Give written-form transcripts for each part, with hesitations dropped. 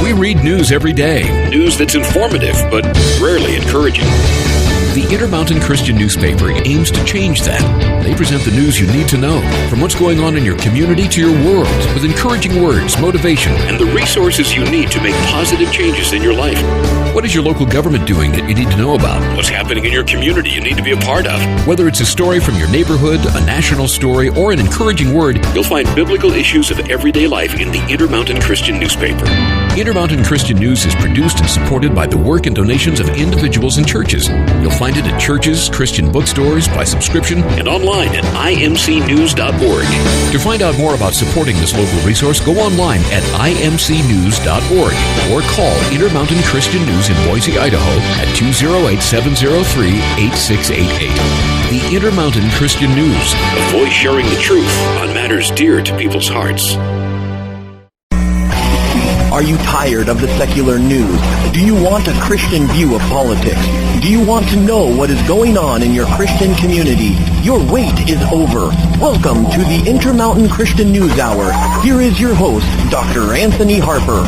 We read news every day. News that's informative, but rarely encouraging. The InterMountain Christian Newspaper aims to change that. They present the news you need to know, from what's going on in your community to your world, with encouraging words, motivation, and the resources you need to make positive changes in your life. What is your local government doing that you need to know about? What's happening in your community you need to be a part of? Whether it's a story from your neighborhood, a national story, or an encouraging word, you'll find biblical issues of everyday life in the InterMountain Christian Newspaper. InterMountain Christian News is produced and supported by the work and donations of individuals and churches. You'll find it at churches, Christian bookstores, by subscription, and online at imcnews.org. To find out more about supporting this local resource, go online at imcnews.org or call InterMountain Christian News in Boise, Idaho at 208-703-8688. The InterMountain Christian News, a voice sharing the truth on matters dear to people's hearts. Are you tired of the secular news? Do you want a Christian view of politics? Do you want to know what is going on in your Christian community? Your wait is over. Welcome to the InterMountain Christian News Hour. Here is your host, Dr. Anthony Harper.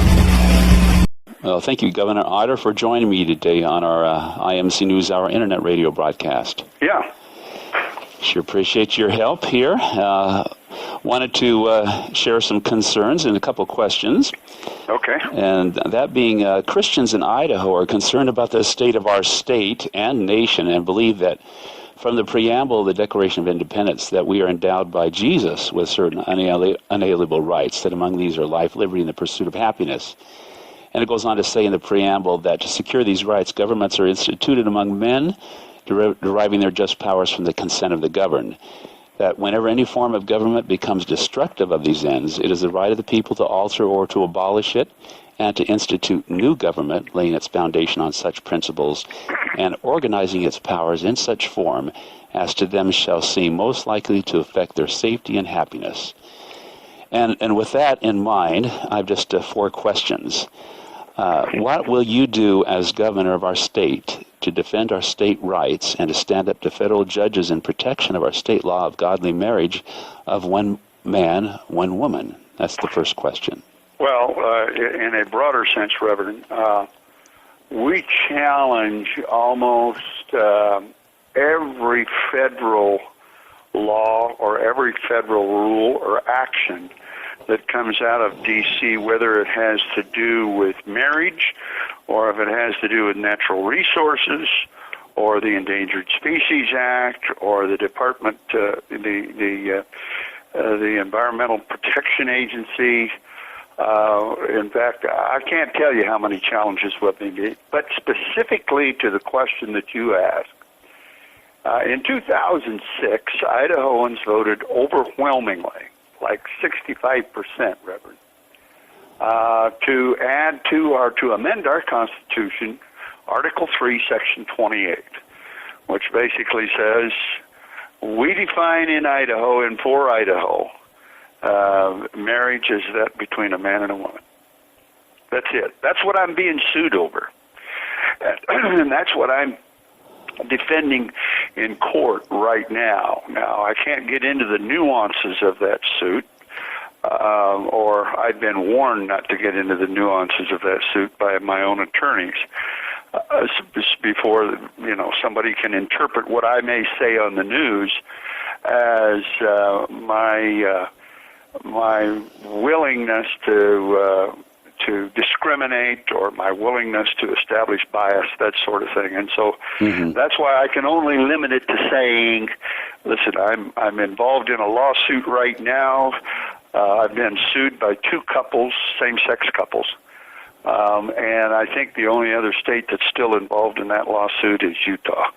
Well, thank you, Governor Otter, for joining me today on our IMC News Hour internet radio broadcast. Yeah. Sure appreciate your help here. Wanted to share some concerns and a couple questions. Okay. And that being, Christians in Idaho are concerned about the state of our state and nation and believe that from the preamble of the Declaration of Independence that we are endowed by Jesus with certain unalienable rights, that among these are life, liberty, and the pursuit of happiness. And it goes on to say in the preamble that to secure these rights, governments are instituted among men, deriving their just powers from the consent of the governed. That whenever any form of government becomes destructive of these ends, it is the right of the people to alter or to abolish it, and to institute new government, laying its foundation on such principles, and organizing its powers in such form as to them shall seem most likely to affect their safety and happiness. And with that in mind, I've just 4 questions. What will you do as governor of our state to defend our state rights and to stand up to federal judges in protection of our state law of godly marriage of one man, one woman? That's the first question. Well, in a broader sense, Reverend, we challenge almost every federal law or every federal rule or action that comes out of D.C., whether it has to do with marriage or if it has to do with natural resources or the Endangered Species Act or the Department, the Environmental Protection Agency. In fact, I can't tell you how many challenges we've made, but specifically to the question that you asked. In 2006, Idahoans voted overwhelmingly, like 65%, Reverend, to add to or to amend our Constitution, Article 3, Section 28, which basically says we define in Idaho and for Idaho marriage is that between a man and a woman. That's it. That's what I'm being sued over. And that's what I'm defending in court right now. Now, I can't get into the nuances of that suit, or I've been warned not to get into the nuances of that suit by my own attorneys before, somebody can interpret what I may say on the news as my willingness to discriminate or my willingness to establish bias, that sort of thing. And so that's why I can only limit it to saying, listen, I'm involved in a lawsuit right now. I've been sued by 2 couples, same-sex couples. And I think the only other state that's still involved in that lawsuit is Utah.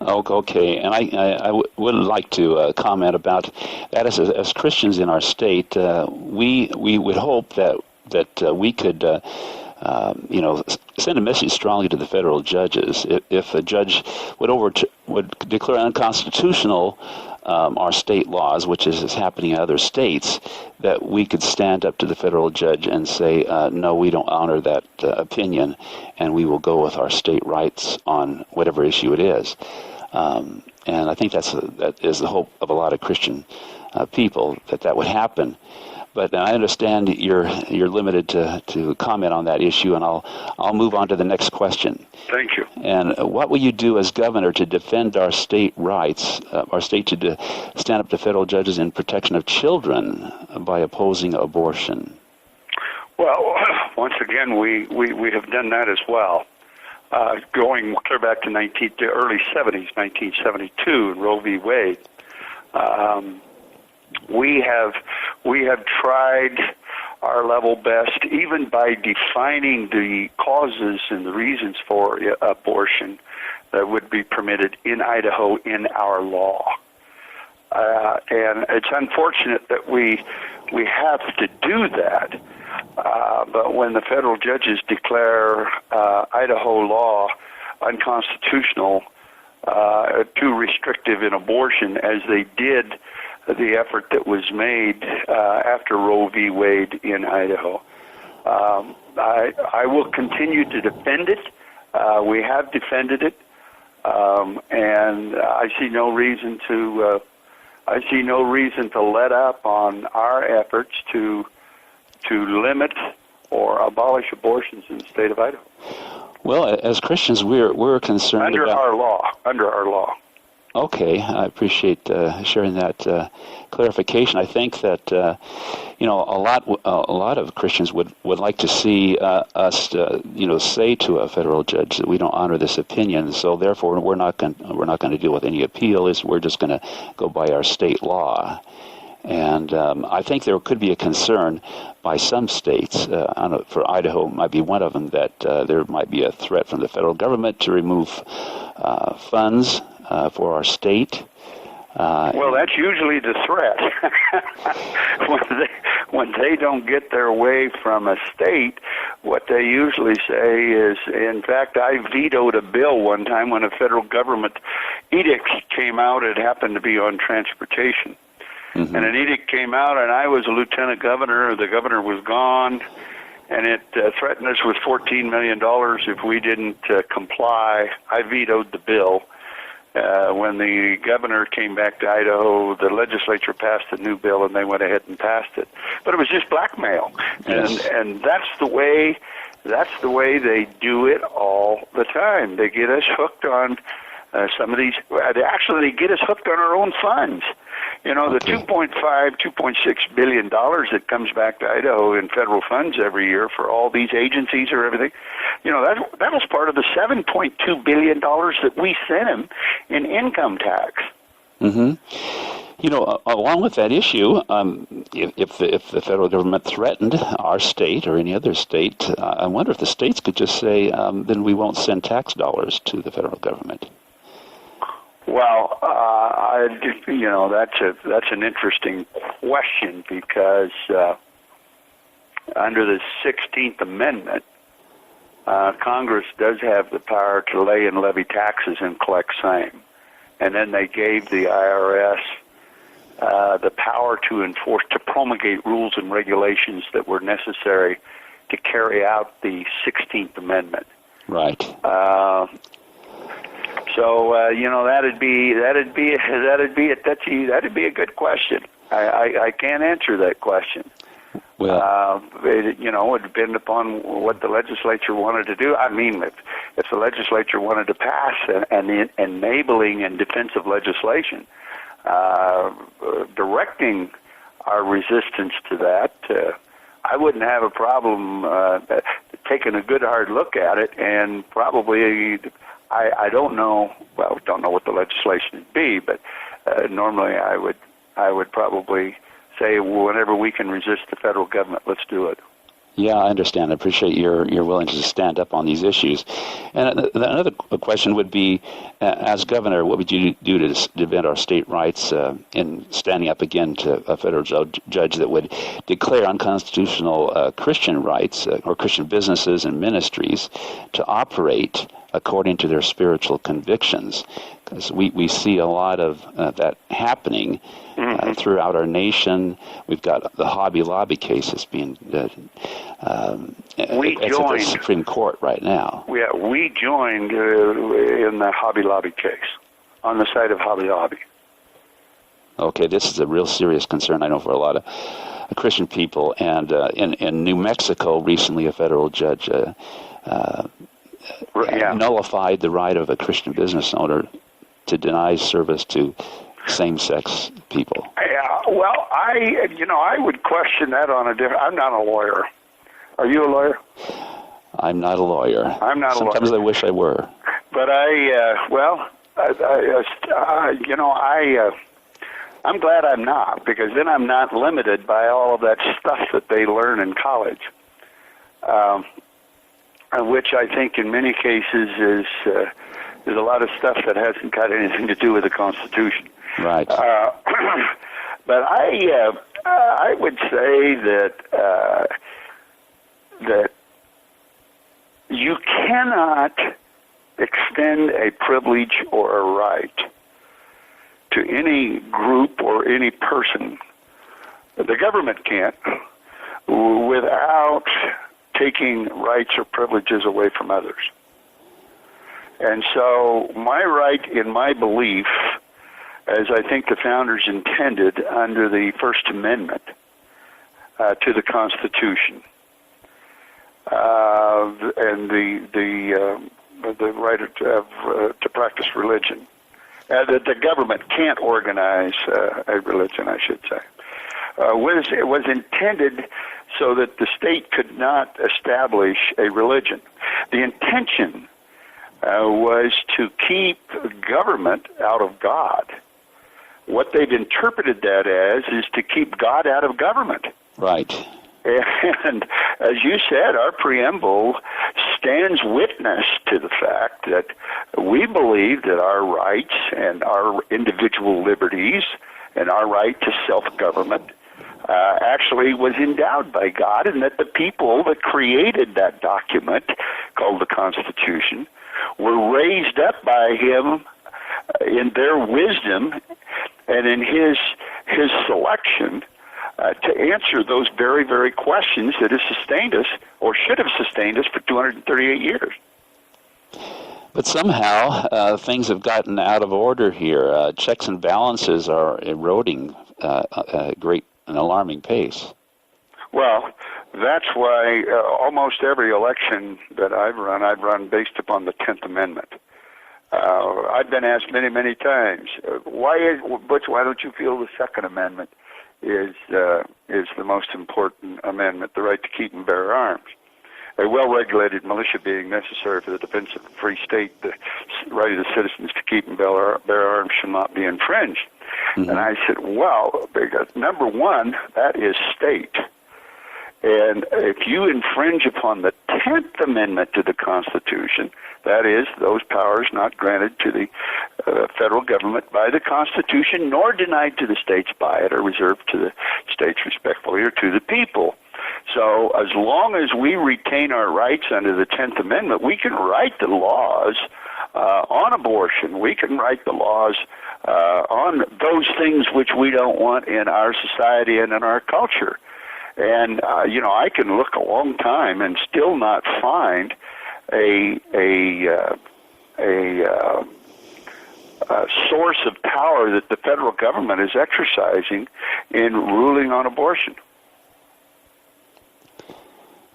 Oh, okay, and I would like to comment about that. As Christians in our state, we would hope that we could, send a message strongly to the federal judges. If a judge would declare unconstitutional our state laws, which is happening in other states, that we could stand up to the federal judge and say, no, we don't honor that opinion, and we will go with our state rights on whatever issue it is. And I think that is the hope of a lot of Christian people, that would happen. But I understand you're limited to comment on that issue, and I'll move on to the next question. Thank you. And what will you do as governor to defend our state rights, our state to stand up to federal judges in protection of children by opposing abortion? Well, once again, we have done that as well. Going clear back to the early 70s, 1972, Roe v. Wade. We have tried our level best, even by defining the causes and the reasons for abortion that would be permitted in Idaho in our law. And it's unfortunate that we have to do that. But when the federal judges declare Idaho law unconstitutional, too restrictive in abortion, as they did the effort that was made after Roe v. Wade in Idaho, I will continue to defend it. We have defended it, and I see no reason to let up on our efforts to limit or abolish abortions in the state of Idaho. Well, as Christians, we're concerned under our law. Okay, I appreciate sharing that clarification. I think that a lot of Christians would like to see us say to a federal judge that we don't honor this opinion. So therefore, we're not going to deal with any appeal. We're just going to go by our state law. And I think there could be a concern by some states, for Idaho might be one of them, that there might be a threat from the federal government to remove funds for our state. Well, that's usually the threat. when they don't get their way from a state, what they usually say is, in fact, I vetoed a bill one time when a federal government edict came out. It happened to be on transportation. Mm-hmm. And an edict came out, and I was a lieutenant governor. The governor was gone, and it threatened us with $14 million if we didn't comply. I vetoed the bill. When the governor came back to Idaho, the legislature passed a new bill, and they went ahead and passed it. But it was just blackmail, yes. And that's the way they do it all the time. They get us hooked on some of these. Actually, they get us hooked on our own funds. You know, the $2.6 billion that comes back to Idaho in federal funds every year for all these agencies or everything, you know, that was part of the $7.2 billion that we sent him in income tax. Mm-hmm. You know, along with that issue, if the federal government threatened our state or any other state, I wonder if the states could just say, then we won't send tax dollars to the federal government. Well, that's an interesting question, because under the 16th Amendment, Congress does have the power to lay and levy taxes and collect same. And then they gave the IRS the power to enforce, to promulgate rules and regulations that were necessary to carry out the 16th Amendment. Right. So that'd be a good question. I can't answer that question. Well, it would depend upon what the legislature wanted to do. I mean, if the legislature wanted to pass an enabling and defensive legislation, directing our resistance to that, I wouldn't have a problem taking a good hard look at it, and probably. I don't know. Well, don't know what the legislation would be, but normally I would probably say, whenever we can resist the federal government, let's do it. Yeah, I understand. I appreciate your willingness to stand up on these issues. And another question would be, as governor, what would you do to defend our state rights in standing up again to a federal judge that would declare unconstitutional Christian rights or Christian businesses and ministries to operate according to their spiritual convictions? Because we see a lot of that happening throughout our nation. We've got the Hobby Lobby cases being at the Supreme Court right now. Yeah, we joined in the Hobby Lobby case on the side of Hobby Lobby. Okay, this is a real serious concern, I know, for a lot of Christian people. And in New Mexico, recently a federal judge nullified the right of a Christian business owner to deny service to same-sex people. Yeah, well, I would question that on a different. I'm not a lawyer. Are you a lawyer? I'm not a lawyer. I'm not a lawyer. Sometimes I wish I were. But I'm glad I'm not, because then I'm not limited by all of that stuff that they learn in college, which I think in many cases is a lot of stuff that hasn't got anything to do with the Constitution. Right. But I would say that you cannot extend a privilege or a right to any group or any person. The government can't, without taking rights or privileges away from others. And so my right in my belief, as I think the founders intended under the First Amendment to the Constitution, and the right to practice religion, that the government can't organize a religion, I should say, was intended so that the state could not establish a religion. The intention was to keep government out of God. What they've interpreted that as is to keep God out of government. Right. And as you said, our preamble stands witness to the fact that we believe that our rights and our individual liberties and our right to self-government actually was endowed by God, and that the people that created that document called the Constitution were raised up by Him in their wisdom and in His selection to answer those very, very questions that have sustained us, or should have sustained us, for 238 years. But somehow things have gotten out of order here. Checks and balances are eroding at an alarming pace. Well, that's why almost every election that I've run based upon the 10th Amendment. I've been asked many, many times, Butch, why don't you feel the Second Amendment is the most important amendment, the right to keep and bear arms? A well-regulated militia being necessary for the defense of a free state, the right of the citizens to keep and bear arms shall not be infringed. Mm-hmm. And I said, well, because number one, that is state. And if you infringe upon the 10th Amendment to the Constitution, that is, those powers not granted to the federal government by the Constitution, nor denied to the states by it, are reserved to the states respectfully or to the people. So as long as we retain our rights under the 10th Amendment, we can write the laws on abortion. We can write the laws on those things which we don't want in our society and in our culture. And, I can look a long time and still not find a source of power that the federal government is exercising in ruling on abortion.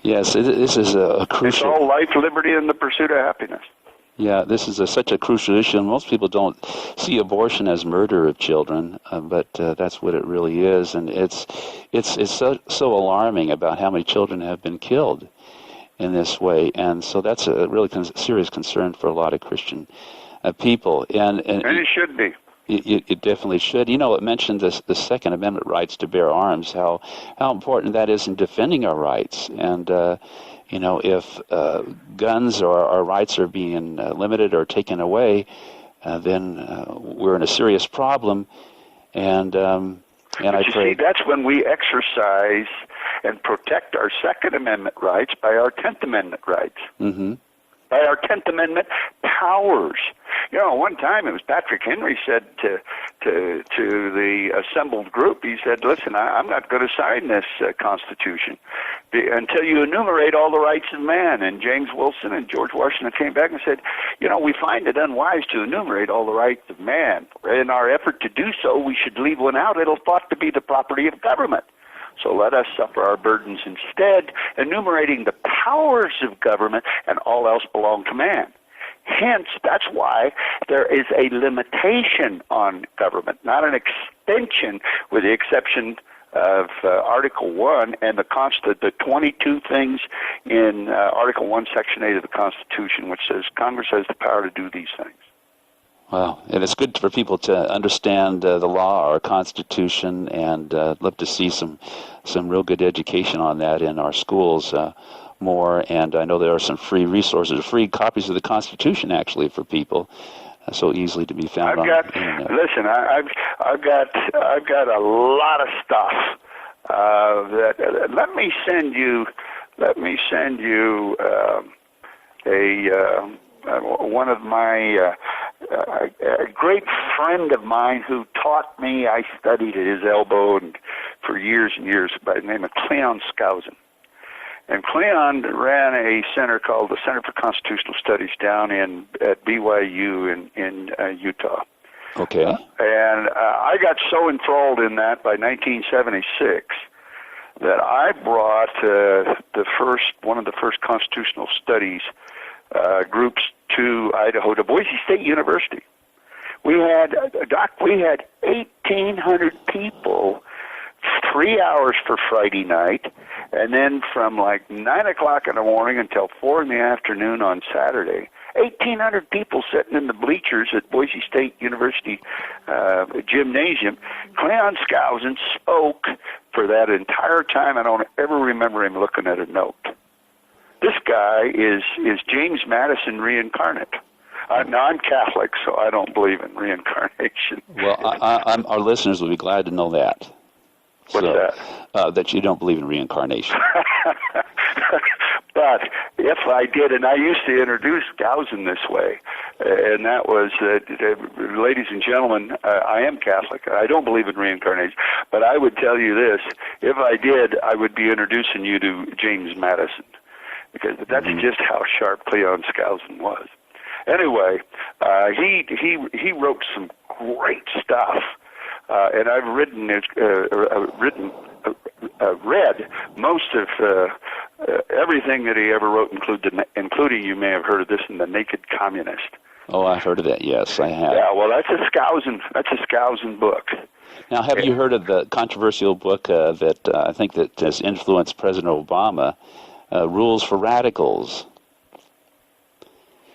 Yes, this is a crucial... It's all life, liberty, and the pursuit of happiness. Yeah, this is such a crucial issue. Most people don't see abortion as murder of children, but that's what it really is, and it's so alarming about how many children have been killed in this way, and so that's a really serious concern for a lot of Christian people, and it should be. It definitely should. It mentioned the Second Amendment rights to bear arms, how important that is in defending our rights. And, if guns or our rights are being limited or taken away, then we're in a serious problem. And I pray... See, that's when we exercise and protect our Second Amendment rights by our 10th Amendment rights. Mm-hmm. By our 10th Amendment powers. One time it was Patrick Henry said to the assembled group, he said, listen, I'm not going to sign this Constitution until you enumerate all the rights of man. And James Wilson and George Washington came back and said, we find it unwise to enumerate all the rights of man. In our effort to do so, we should leave one out. It'll thought to be the property of government. So let us suffer our burdens instead, enumerating the powers of government, and all else belong to man. Hence, that's why there is a limitation on government, not an extension, with the exception of Article 1 and the 22 things in Article 1, Section 8 of the Constitution, which says Congress has the power to do these things. Wow, and it's good for people to understand the law, our Constitution, and love to see some real good education on that in our schools more. And I know there are some free resources, free copies of the Constitution actually for people, so easily to be found on the internet. Listen, I've got a lot of stuff that. Let me send you one of my. A great friend of mine who taught me, I studied at his elbow and for years and years, by the name of Cleon Skousen. And Cleon ran a center called the Center for Constitutional Studies down at BYU in Utah. Okay. And I got so enthralled in that by 1976 that I brought one of the first constitutional studies groups to Idaho, to Boise State University. We had 1,800 people, 3 hours for Friday night, and then from like 9 o'clock in the morning until 4 in the afternoon on Saturday. 1,800 people sitting in the bleachers at Boise State University gymnasium. Cleon Skousen spoke for that entire time. I don't ever remember him looking at a note. This guy is James Madison reincarnate. Now, I'm Catholic, so I don't believe in reincarnation. Well, our listeners will be glad to know that. What's that? That you don't believe in reincarnation. But if I did, and I used to introduce Skousen this way, and that was, ladies and gentlemen, I am Catholic. I don't believe in reincarnation. But I would tell you this, if I did, I would be introducing you to James Madison, because that's just how sharp Cleon Skousen was. Anyway, he wrote some great stuff, and I've read most of everything that he ever wrote, including, you may have heard of this, in The Naked Communist. Oh, I've heard of that. Yes, I have. Yeah, well, that's a Skousen book. Now, have you heard of the controversial book that I think that has influenced President Obama? Rules for Radicals.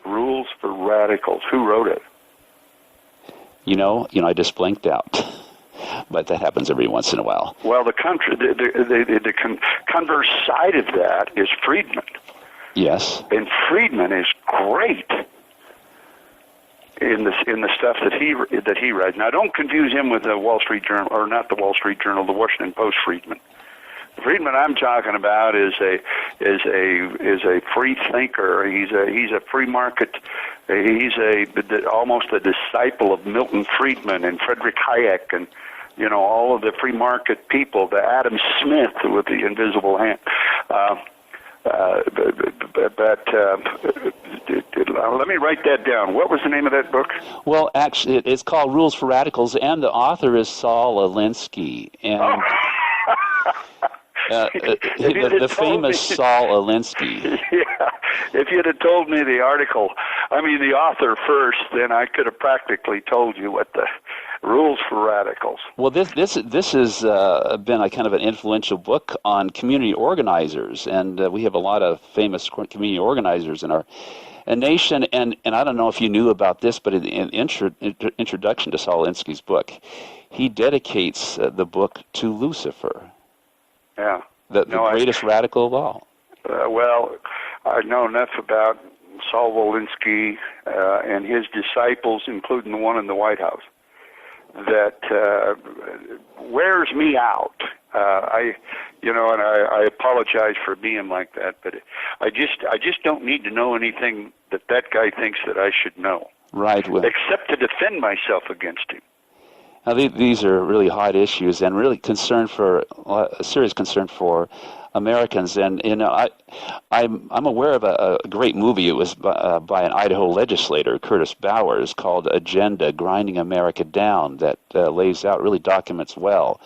Rules for Radicals. Who wrote it? You know, I just blanked out. But that happens every once in a while. Well, the converse side of that is Friedman. Yes. And Friedman is great in the stuff that he writes. Now, don't confuse him with the Wall Street Journal, or not the Wall Street Journal, the Washington Post Friedman. The Friedman I'm talking about is a free thinker. He's a free market. He's almost a disciple of Milton Friedman and Friedrich Hayek and all of the free market people. The Adam Smith with the invisible hand. Let me write that down. What was the name of that book? Well, actually, it's called Rules for Radicals, and the author is Saul Alinsky. And the famous Saul Alinsky. Yeah, if you'd have told me the author first, then I could have practically told you what the Rules for Radicals. Well, this has been a kind of an influential book on community organizers, and we have a lot of famous community organizers in our nation. And I don't know if you knew about this, but in the introduction to Saul Alinsky's book, he dedicates the book to Lucifer. Yeah. The greatest radical of all. Well, I know enough about Saul Alinsky and his disciples, including the one in the White House, that wears me out. I apologize for being like that, but I just don't need to know anything that guy thinks that I should know. Right. Well, except to defend myself against him. Now, these are really hot issues and really a serious concern for Americans. And I'm aware of a great movie. It was by an Idaho legislator, Curtis Bowers, called Agenda: Grinding America Down, that lays out, really documents well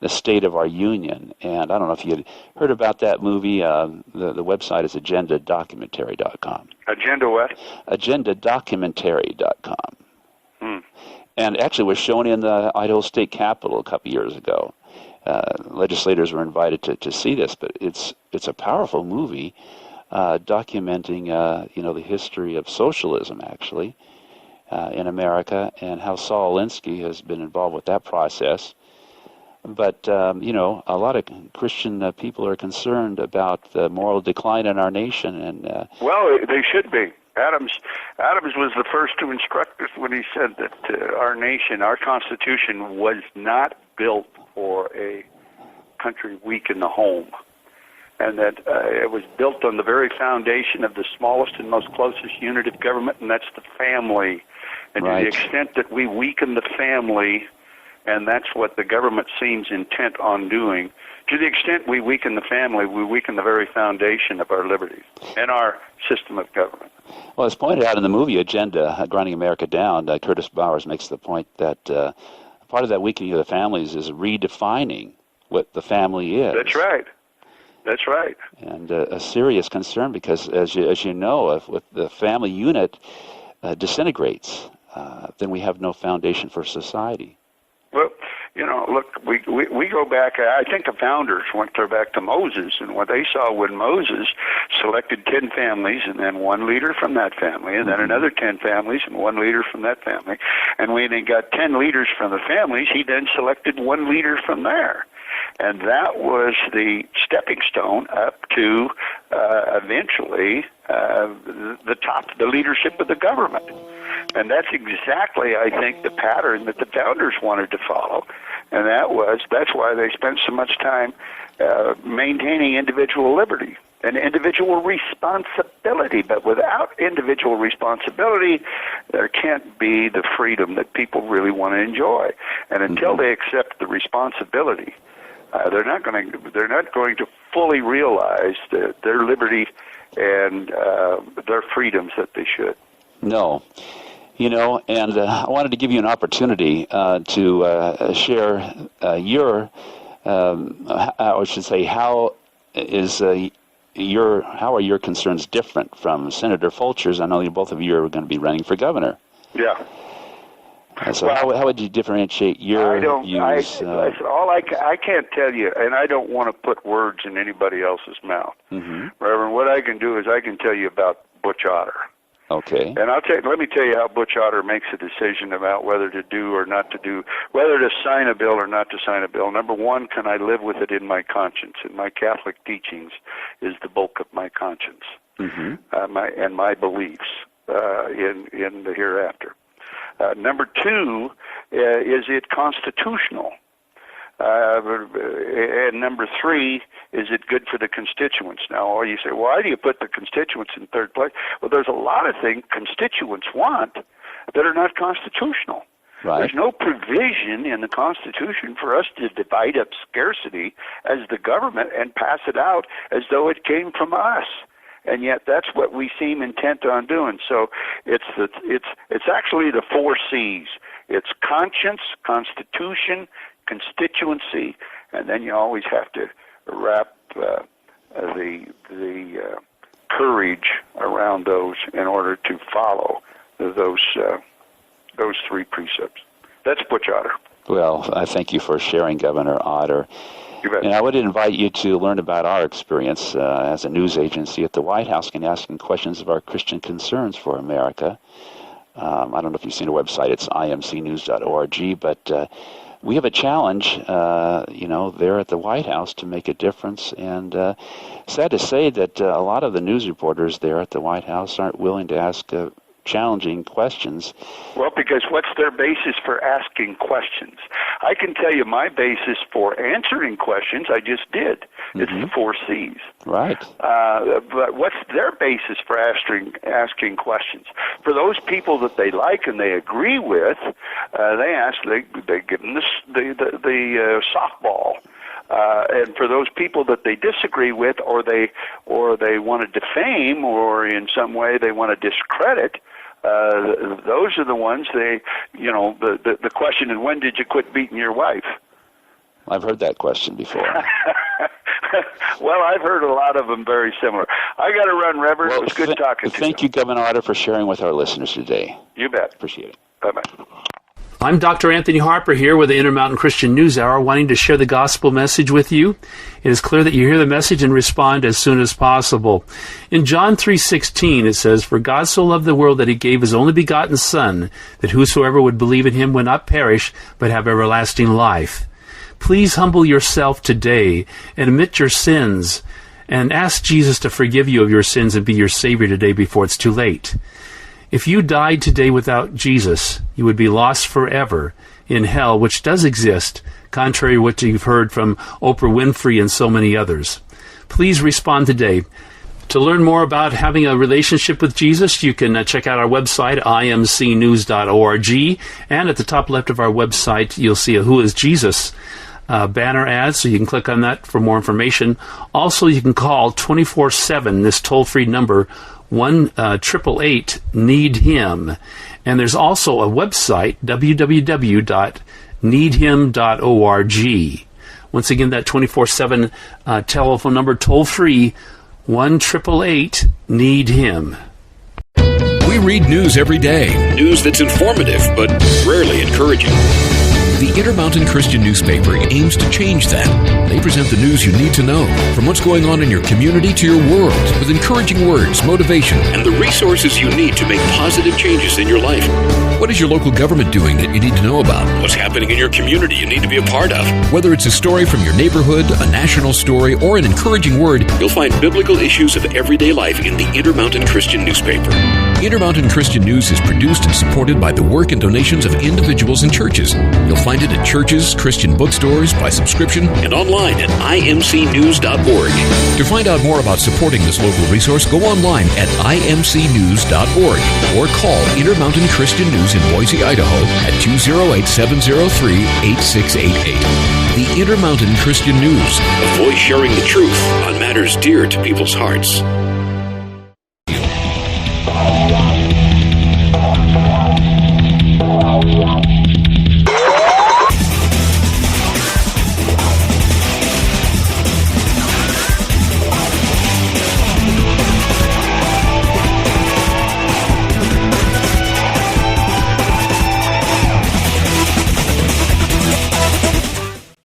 the state of our union. And I don't know if you had heard about that movie. The website is agendadocumentary.com. Agenda what? Agendadocumentary.com. And actually was shown in the Idaho State Capitol a couple years ago. Legislators were invited to see this, but it's a powerful movie documenting the history of socialism, actually, in America, and how Saul Alinsky has been involved with that process. But, a lot of Christian people are concerned about the moral decline in our nation. And well, they should be. Adams was the first to instruct us when he said that our nation, our Constitution, was not built for a country weak in the home, and that it was built on the very foundation of the smallest and most closest unit of government, and that's the family. And right. To the extent that we weaken the family, and that's what the government seems intent on doing, to the extent we weaken the family, we weaken the very foundation of our liberties and our system of government. Well, as pointed out in the movie Agenda, Grinding America Down, Curtis Bowers makes the point that part of that weakening of the families is redefining what the family is. That's right. That's right. And a serious concern because, as you know, if the family unit disintegrates, then we have no foundation for society. Well, look, we go back. I think the founders went back to Moses, and what they saw when Moses selected 10 families, and then one leader from that family, and then another 10 families, and one leader from that family. And when he got 10 leaders from the families, he then selected one leader from there. And that was the stepping stone up to eventually the leadership of the government. And that's exactly, I think, the pattern that the founders wanted to follow. And that's why they spent so much time maintaining individual liberty and individual responsibility. But without individual responsibility, there can't be the freedom that people really want to enjoy. And until they accept the responsibility, they're not going to fully realize their liberty and their freedoms that they should. No. And I wanted to give you an opportunity to share how are your concerns different from Senator Fulcher's? I know both of you are going to be running for governor. Yeah. So how would you differentiate your views? I can't tell you, and I don't want to put words in anybody else's mouth. Mm-hmm. Reverend, what I can do is I can tell you about Butch Otter. Okay. And let me tell you how Butch Otter makes a decision about whether to do or not to do, whether to sign a bill or not to sign a bill. Number one, can I live with it in my conscience? And my Catholic teachings is the bulk of my conscience, my beliefs in the hereafter. Number two, is it constitutional? And number three, is it good for the constituents? Now, you say, why do you put the constituents in third place? Well, there's a lot of things constituents want that are not constitutional. Right. There's no provision in the Constitution for us to divide up scarcity as the government and pass it out as though it came from us. And yet that's what we seem intent on doing. So it's actually the 4 C's. It's conscience, constitution, constituency, and then you always have to wrap the courage around those in order to follow those 3 precepts. That's Butch Otter. Well, I thank you for sharing, Governor Otter. And I would invite you to learn about our experience as a news agency at the White House and asking questions of our Christian concerns for America. I don't know if you've seen our website. It's imcnews.org, but we have a challenge, there at the White House to make a difference. And sad to say that a lot of the news reporters there at the White House aren't willing to ask challenging questions. Well, because what's their basis for asking questions? I can tell you my basis for answering questions, I just did. It's the 4 C's. Right. But what's their basis for asking questions? For those people that they like and they agree with, they give them the softball. And for those people that they disagree with, or they want to defame, or in some way they want to discredit, those are the ones the question is, when did you quit beating your wife? I've heard that question before. Well, I've heard a lot of them very similar. I got to run, Reverend. Well, it was good talking to you. Thank you, Governor Otter, for sharing with our listeners today. You bet. Appreciate it. Bye-bye. I'm Dr. Anthony Harper here with the InterMountain Christian News Hour, wanting to share the gospel message with you. It is clear that you hear the message and respond as soon as possible. In John 3:16, it says, "For God so loved the world that he gave his only begotten Son, that whosoever would believe in him would not perish, but have everlasting life." Please humble yourself today and admit your sins and ask Jesus to forgive you of your sins and be your Savior today before it's too late. If you died today without Jesus, you would be lost forever in hell, which does exist, contrary to what you've heard from Oprah Winfrey and so many others. Please respond today. To learn more about having a relationship with Jesus, you can check out our website, imcnews.org, and at the top left of our website, you'll see a Who is Jesus banner ad, so you can click on that for more information. Also, you can call 24/7, this toll-free number, 1-888-NEED-HIM. And there's also a website, www.needhim.org. Once again, that 24/7 telephone number, toll-free, 1-888-NEED-HIM. We read news every day. News that's informative, but rarely encouraging. The InterMountain Christian newspaper aims to change that. They present the news you need to know, from what's going on in your community to your world, with encouraging words, motivation, and the resources you need to make positive changes in your life. What is your local government doing that you need to know about? What's happening in your community you need to be a part of? Whether it's a story from your neighborhood, a national story, or an encouraging word, you'll find biblical issues of everyday life in the InterMountain Christian newspaper. InterMountain Christian News is produced and supported by the work and donations of individuals and churches. You'll find it at churches, Christian bookstores, by subscription, and online at imcnews.org. To find out more about supporting this local resource, go online at imcnews.org or call InterMountain Christian News in Boise, Idaho at 208-703-8688. The InterMountain Christian News, a voice sharing the truth on matters dear to people's hearts.